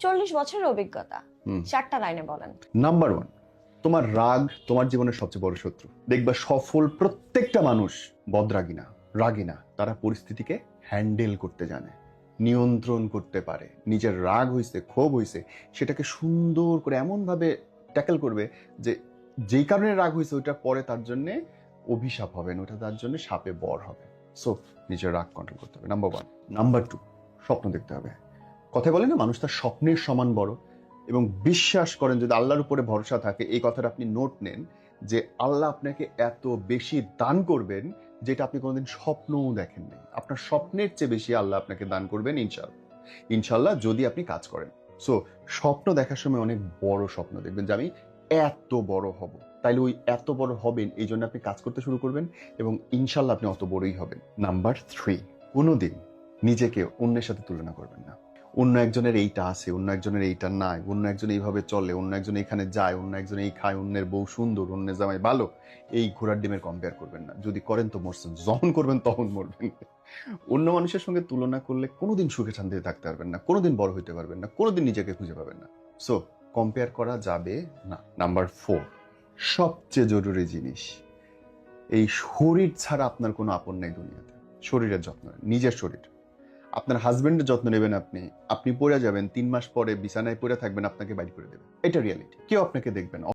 40 বছরের অভিজ্ঞতা। 4টা লাইনে বলেন। নাম্বার 1, তোমার রাগ তোমার জীবনের সবচেয়ে বড় শত্রু। দেখবা সফল প্রত্যেকটা মানুষ বদরাগী না, রাগী না, তারা পরিস্থিতিকে হ্যান্ডেল করতে জানে, নিয়ন্ত্রণ করতে পারে। নিজের রাগ হইছে, ক্ষোভ হইছে, সেটাকে সুন্দর করে এমন ভাবে ট্যাকেল করবে যে যেই কারণে রাগ হয়েছে ওইটা পরে তার জন্য অভিশাপ হবে না, ওটা তার জন্য সাপে বর হবে। সো নিজের রাগ কন্ট্রোল করতে হবে, নাম্বার 1। নাম্বার 2, স্বপ্ন দেখতে হবে। কথায় বলে না, মানুষ তার স্বপ্নের সমান বড়। এবং বিশ্বাস করেন, যদি আল্লাহর উপরে ভরসা থাকে, এই কথাটা আপনি নোট নেন যে আল্লাহ আপনাকে এত বেশি দান করবেন যেটা আপনি কোনোদিন স্বপ্নও দেখেন নাই। আপনার স্বপ্নের চেয়ে বেশি আল্লাহ আপনাকে দান করবেন ইনশাআল্লাহ, ইনশাআল্লাহ, যদি আপনি কাজ করেন। সো স্বপ্ন দেখার সময় অনেক বড় স্বপ্ন দেখবেন যে আমি এত বড় হব, তাইলে ওই এত বড় হবেন এই জন্য আপনি কাজ করতে শুরু করবেন এবং ইনশাআল্লাহ আপনি অত বড়ই হবেন। নাম্বার 3, কোনোদিন নিজেকে অন্যের সাথে তুলনা করবেন না। অন্য একজনের এইটা আছে, অন্য একজনের এইটা নাই, অন্য একজন এইভাবে চলে, অন্য একজন এইখানে যায়, অন্য একজন এই খায়, অন্যের বউ সুন্দর, অন্যের জামাই ভালো, এই ঘোড়ার ডিমের কম্পেয়ার করবেন না। যদি করেন তো মরছেন, যখন করবেন তখন মরবেন। অন্য মানুষের সঙ্গে তুলনা করলে কোনোদিন সুখে শান্তিতে থাকতে পারবেন না, কোনোদিন বড় হইতে পারবেন না, কোনোদিন নিজেকে খুঁজে পাবেন না। সো কম্পেয়ার করা যাবে না। নাম্বার 4, সবচেয়ে জরুরি জিনিস, এই শরীর ছাড়া আপনার কোনো আপন নাই দুনিয়াতে। শরীরের যত্ন নেন, নিজের শরীর। আপনার হাজবেন্ডের যত্ন নেবেন আপনি, আপনি পড়ে যাবেন, 3 মাস পরে বিছানায় পড়ে থাকবেন, আপনাকে বাইর করে দেবে। এটা রিয়ালিটি। কেউ আপনাকে দেখবে না।